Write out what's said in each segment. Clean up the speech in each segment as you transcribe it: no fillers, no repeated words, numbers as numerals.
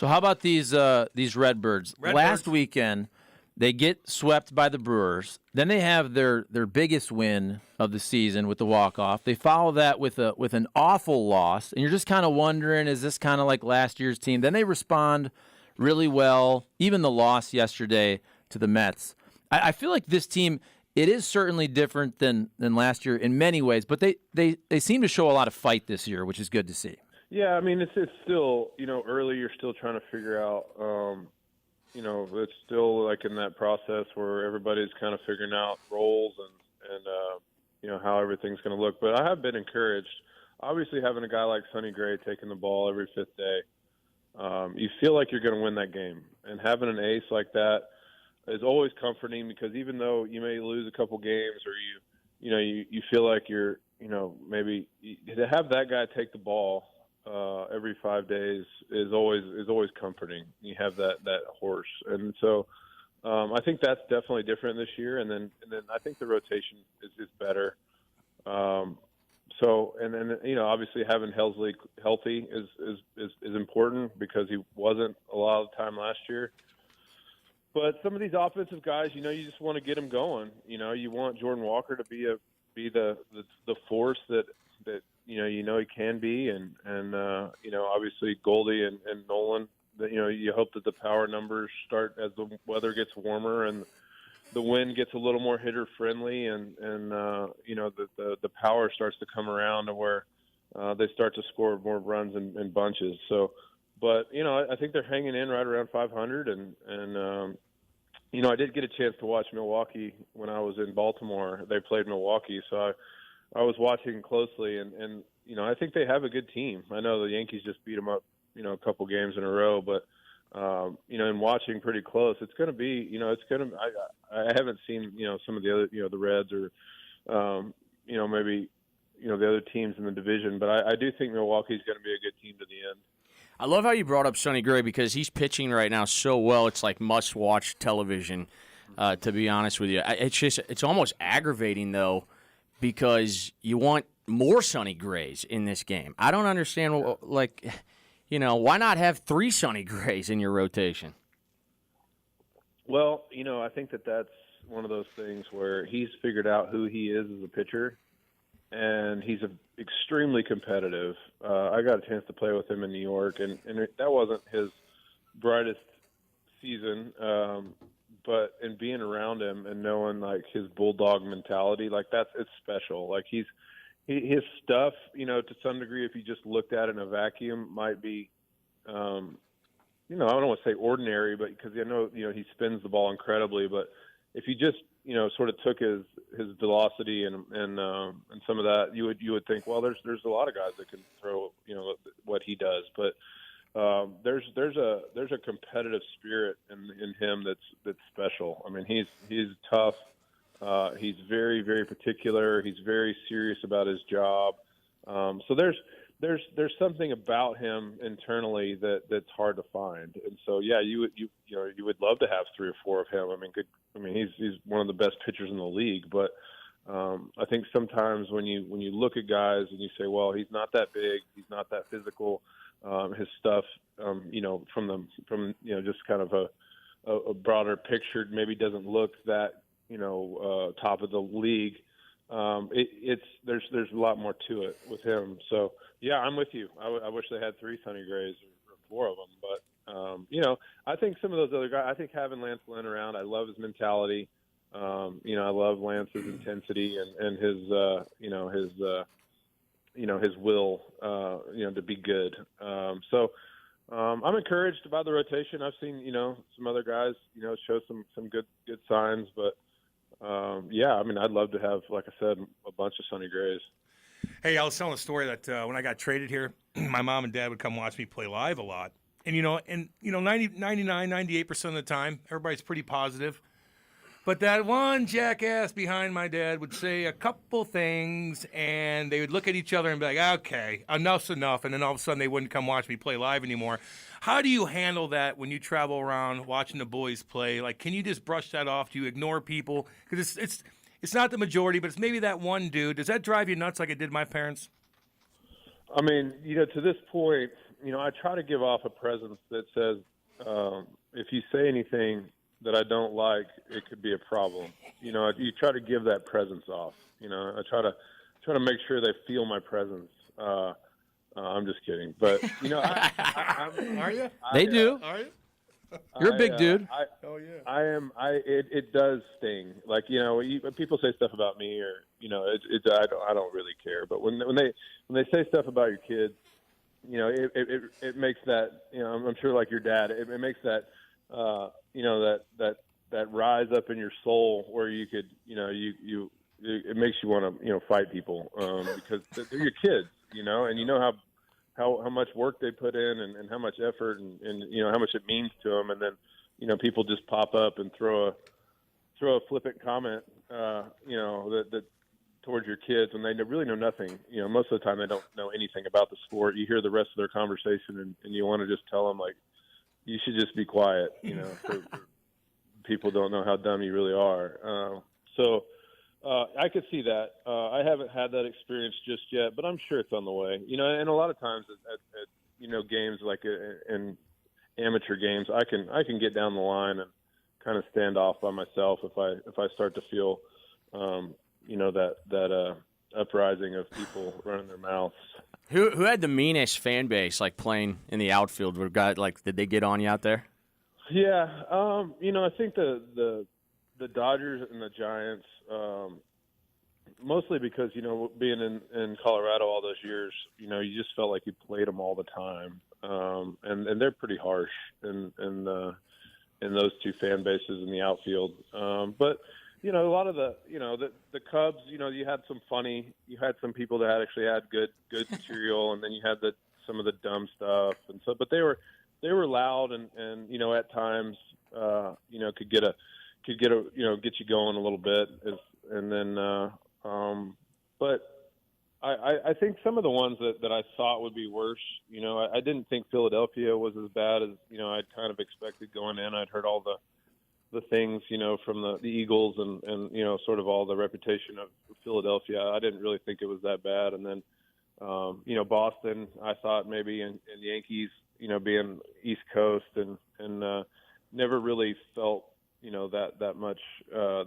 So how about these Redbirds? Last weekend, they get swept by the Brewers. Then they have their biggest win of the season with the walk-off. They follow that with an awful loss, and you're just kind of wondering, is this kind of like last year's team? Then they respond really well, even the loss yesterday to the Mets. I feel like this team, it is certainly different than last year in many ways, but they seem to show a lot of fight this year, which is good to see. Yeah, I mean, it's still, early. You're still trying to figure out, it's still like in that process where everybody's kind of figuring out roles and how everything's going to look. But I have been encouraged. Obviously, having a guy like Sonny Gray taking the ball every fifth day, you feel like you're going to win that game. And having an ace like that is always comforting, because even though you may lose a couple games or you feel like you're, maybe to have that guy take the ball every 5 days is always comforting. You have that horse, and so I think that's definitely different this year. And then I think the rotation is better. So and then obviously having Helsley healthy is important, because he wasn't a lot of the time last year. But some of these offensive guys, you just want to get them going. You want Jordan Walker to be the force that he can be, and obviously Goldie and Nolan. You hope that the power numbers start as the weather gets warmer and the wind gets a little more hitter friendly, and the power starts to come around to where they start to score more runs in bunches. So, but I think they're hanging in right around 500, and I did get a chance to watch Milwaukee when I was in Baltimore. They played Milwaukee, so I was watching closely, and I think they have a good team. I know the Yankees just beat them up, a couple games in a row, but in watching pretty close, it's going to be, I haven't seen, some of the other, the Reds or, maybe, the other teams in the division, but I do think Milwaukee's going to be a good team to the end. I love how you brought up Sonny Gray, because he's pitching right now so well. It's like must-watch television, to be honest with you. It's almost aggravating, though, because you want more Sonny Grays in this game. I don't understand, why not have 3 Sonny Grays in your rotation? Well, I think that's one of those things where he's figured out who he is as a pitcher, and he's extremely competitive. I got a chance to play with him in New York, and that wasn't his brightest season, but in being around him and knowing like his bulldog mentality, like it's special. Like his stuff, to some degree, if you just looked at it in a vacuum, might be, I don't want to say ordinary, but because I know, he spins the ball incredibly, but if you just, sort of took his velocity and some of that, you would think, well, there's a lot of guys that can throw, what he does, but there's a competitive spirit in him that's special. I mean, he's tough. He's very, very particular. He's very serious about his job. So there's something about him internally that's hard to find. And so, yeah, you would love to have 3 or 4 of him. I mean, he's one of the best pitchers in the league. But I think sometimes when you look at guys and you say, well, he's not that big, he's not that physical, his stuff, from just kind of a broader picture maybe doesn't look that, top of the league. There's a lot more to it with him. So yeah, I'm with you. I wish they had 3 Sonny Grays or 4 of them, but I think some of those other guys. I think having Lance Lynn around, I love his mentality. I love Lance's intensity and his his will, to be good. So I'm encouraged by the rotation. I've seen some other guys show some good signs, but. I'd love to have, like I said, a bunch of Sonny Grays. Hey, I was telling a story that when I got traded here, my mom and dad would come watch me play live a lot. And, 98% of the time, everybody's pretty positive. But that one jackass behind my dad would say a couple things, and they would look at each other and be like, okay, enough's enough. And then all of a sudden they wouldn't come watch me play live anymore. How do you handle that when you travel around watching the boys play? Like, can you just brush that off? Do you ignore people? Because it's not the majority, but it's maybe that one dude. Does that drive you nuts like it did my parents? I mean, to this point, I try to give off a presence that says, if you say anything that I don't like, it could be a problem. You try to give that presence off. I try to make sure they feel my presence. I'm just kidding, but Are you? They do. Are you? You're a big dude. Oh yeah. I am. It does sting. Like when people say stuff about me, or I don't really care. But when they say stuff about your kids, it makes that. I'm sure like your dad, it makes that. That rise up in your soul where you could, it makes you want to, fight people because they're your kids, and how much work they put in and how much effort and how much it means to them. And then, people just pop up and throw a flippant comment, that towards your kids, and they really know nothing. Most of the time they don't know anything about the sport. You hear the rest of their conversation and you want to just tell them, like, you should just be quiet, so people don't know how dumb you really are. So I could see that. I haven't had that experience just yet, but I'm sure it's on the way. And a lot of times at games like in amateur games, I can get down the line and kind of stand off by myself if I start to feel, that uprising of people running their mouths. Who had the meanest fan base, like playing in the outfield? Did they get on you out there? Yeah, I think the Dodgers and the Giants, mostly because being in Colorado all those years, you just felt like you played them all the time, and they're pretty harsh in those two fan bases in the outfield. But a lot of the Cubs, you had some people that actually had good material, and then you had some of the dumb stuff, and so, but they were loud and at times, could get you going a little bit, and then, but I think some of the ones that I thought would be worse, I didn't think Philadelphia was as bad as, I'd kind of expected going in. I'd heard all the things, from the Eagles and sort of all the reputation of Philadelphia. I didn't really think it was that bad. And then, Boston, I thought maybe, and Yankees, being East Coast and never really felt, that much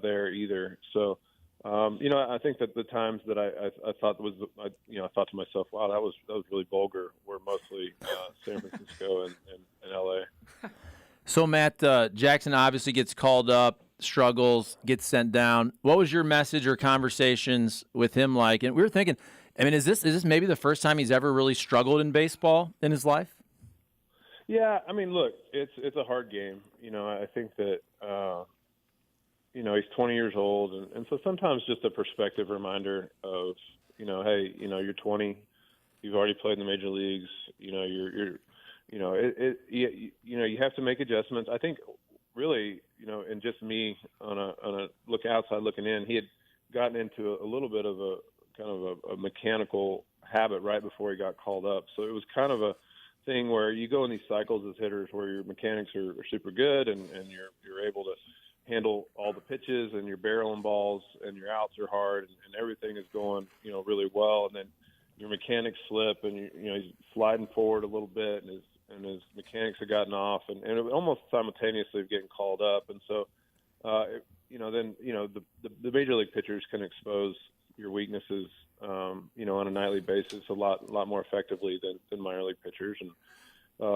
there either. So, I think that the times that I thought I thought to myself, wow, that was really vulgar, were mostly San Francisco and LA. So, Matt, Jackson obviously gets called up, struggles, gets sent down. What was your message or conversations with him like? And we were thinking, is this maybe the first time he's ever really struggled in baseball in his life? Yeah, look, it's a hard game. I think that, he's 20 years old. And so sometimes just a perspective reminder of, hey, you're 20, you've already played in the major leagues, you have to make adjustments. I think really, and just me on a look outside looking in, he had gotten into a little bit of a kind of a mechanical habit right before he got called up. So it was kind of a thing where you go in these cycles as hitters where your mechanics are super good and you're able to handle all the pitches and you're barreling balls and your outs are hard and everything is going, really well. And then your mechanics slip and he's sliding forward a little bit and his mechanics have gotten off and almost simultaneously of getting called up. And so, then, the major league pitchers can expose your weaknesses, on a nightly basis a lot more effectively than minor league pitchers. And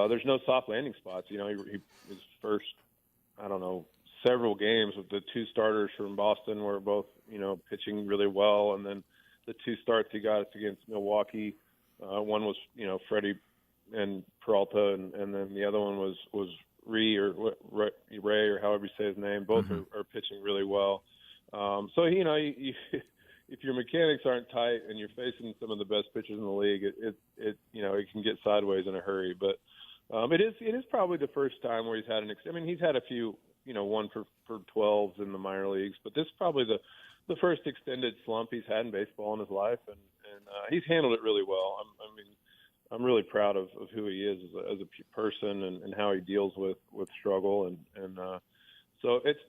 there's no soft landing spots. His first, several games with the two starters from Boston were both, pitching really well. And then the two starts he got against Milwaukee, one was, Freddie and Peralta, and then the other one was Ray or however you say his name. Both are pitching really well. So, if your mechanics aren't tight and you're facing some of the best pitchers in the league, it can get sideways in a hurry. But it is probably the first time where he's had he's had a few, 1 for 12s in the minor leagues, but this is probably the first extended slump he's had in baseball in his life, and he's handled it really well. I'm really proud of who he is as a person and how he deals with struggle, and so it's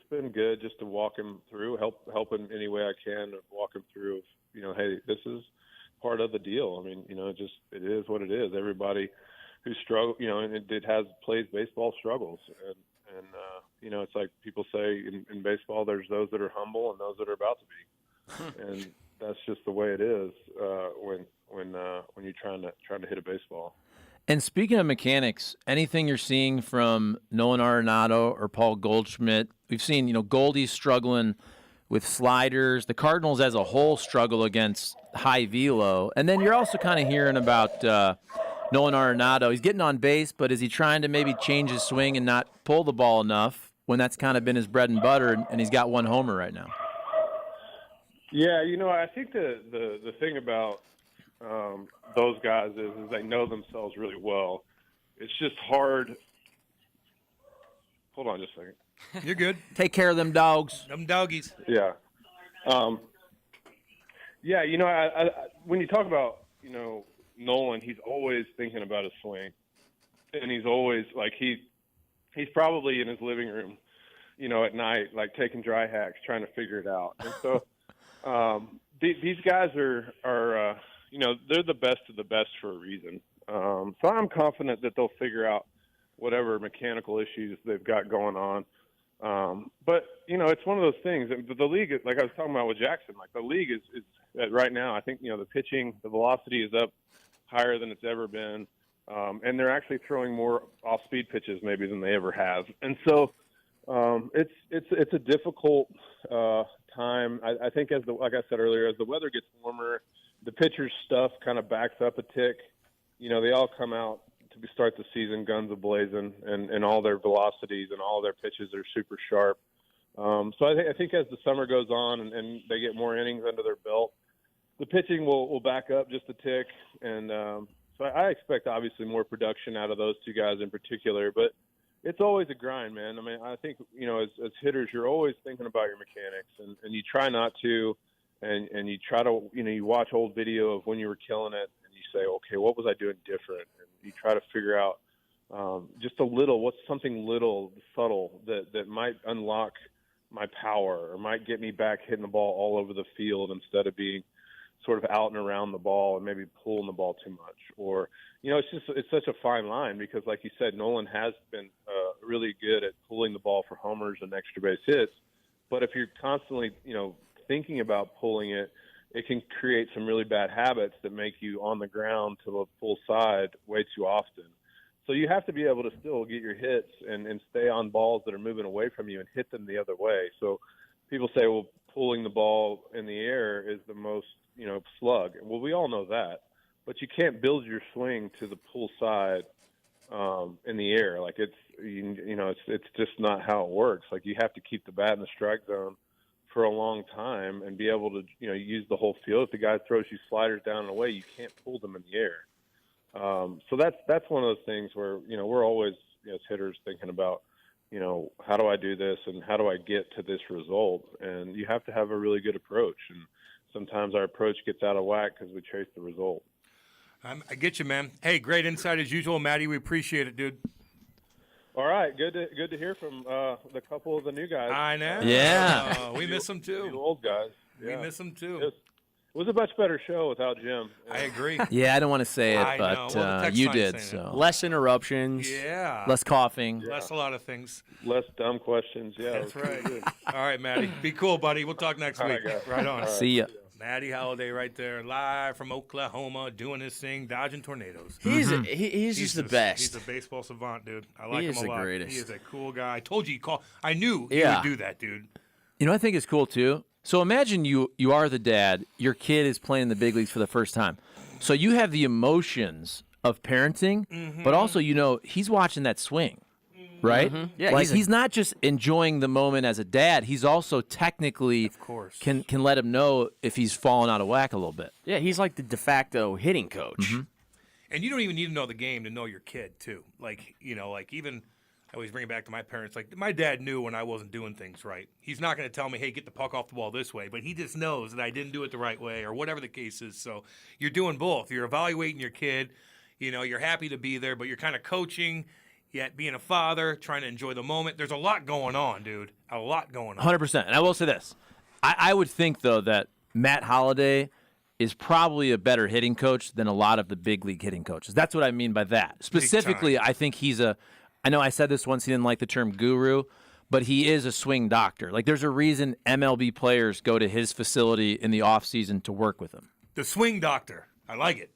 been good just to walk him through, help in any way I can, walk him through. Hey, this is part of the deal. I mean, it is what it is. Everybody who struggle, and it plays baseball struggles. And it's like people say in baseball, there's those that are humble and those that are about to be. And that's just the way it is when you're trying to hit a baseball. And speaking of mechanics, anything you're seeing from Nolan Arenado or Paul Goldschmidt? We've seen, Goldie's struggling with sliders. The Cardinals as a whole struggle against high velo. And then you're also kind of hearing about Nolan Arenado. He's getting on base, but is he trying to maybe change his swing and not pull the ball enough when that's kind of been his bread and butter, and he's got one homer right now? Yeah, I think the thing about those guys is they know themselves really well. It's just hard. Hold on just a second. You're good. Take care of them dogs. Them doggies. Yeah. I when you talk about, Nolan, he's always thinking about his swing. And he's always, like, he's probably in his living room, at night, like, taking dry hacks, trying to figure it out. And so these guys are they're the best of the best for a reason. So I'm confident that they'll figure out whatever mechanical issues they've got going on. But, it's one of those things. The league, like I was talking about with Jackson, like the league is right now, I think, the pitching, the velocity is up higher than it's ever been. And they're actually throwing more off-speed pitches maybe than they ever have. And so it's a difficult time. I think like I said earlier, as the weather gets warmer, the pitcher's stuff kind of backs up a tick. They all come out to start the season guns a-blazing, and all their velocities and all their pitches are super sharp. So I think as the summer goes on and they get more innings under their belt, the pitching will back up just a tick. And so I expect obviously more production out of those two guys in particular, but it's always a grind, man. I mean, I think, as hitters, you're always thinking about your mechanics, and you try not to, and you try to, you watch old video of when you were killing it, and you say, okay, what was I doing different? And you try to figure out just what's something little, subtle that might unlock my power or might get me back hitting the ball all over the field instead of being sort of out and around the ball and maybe pulling the ball too much. Or, it's such a fine line because, like you said, Nolan has been really good at pulling the ball for homers and extra base hits. But if you're constantly, thinking about pulling it, it can create some really bad habits that make you on the ground to the full side way too often. So you have to be able to still get your hits and stay on balls that are moving away from you and hit them the other way. So people say, well, pulling the ball in the air is the most, slug. Well, we all know that, but you can't build your swing to the pull side in the air. Like it's just not how it works. Like you have to keep the bat in the strike zone for a long time and be able to, use the whole field. If the guy throws you sliders down and away, you can't pull them in the air. So that's one of those things where, we're always, as hitters thinking about, how do I do this and how do I get to this result? And you have to have a really good approach. And sometimes our approach gets out of whack because we chase the result. I get you, man. Hey, great insight as usual, Matty. We appreciate it, dude. All right, good to hear from the couple of the new guys. I know. Yeah. We miss them too. The old guys. Yeah. We miss them too. It was a much better show without Jim. I agree. Yeah, I don't want to say it, I know. but Well, the text you line's did. saying So Less interruptions. Yeah. less coughing. Yeah. Less a lot of things. Less dumb questions. Yeah, That's right. All right, Matty. Be cool, buddy. We'll talk next All week. right, guys. Right on. See ya. Matty Holliday right there, live from Oklahoma, doing his thing, dodging tornadoes. He's just the best. He's a baseball savant, dude. I like He him is a the lot. greatest. He is a cool guy. I told you, I knew he Yeah. would do that, dude. I think it's cool too. So imagine you are the dad. Your kid is playing in the big leagues for the first time. So you have the emotions of parenting, but also he's watching that swing, right? Yeah, like he's not just enjoying the moment as a dad. He's also technically, Of course. can let him know if he's fallen out of whack a little bit. Yeah, he's like the de facto hitting coach. And you don't even need to know the game to know your kid, too. Like even I always bring it back to my parents. Like, my dad knew when I wasn't doing things right. He's not going to tell me, hey, get the puck off the ball this way, but he just knows that I didn't do it the right way or whatever the case is. So you're doing both. You're evaluating your kid. You're happy to be there, but you're kind of coaching, yet being a father, trying to enjoy the moment. There's a lot going on, dude. A lot going on. 100%. And I will say this. I would think, though, that Matt Holliday is probably a better hitting coach than a lot of the big league hitting coaches. That's what I mean by that. Specifically, I think I know I said this once, he didn't like the term guru, but he is a swing doctor. Like, there's a reason MLB players go to his facility in the offseason to work with him. The swing doctor. I like it.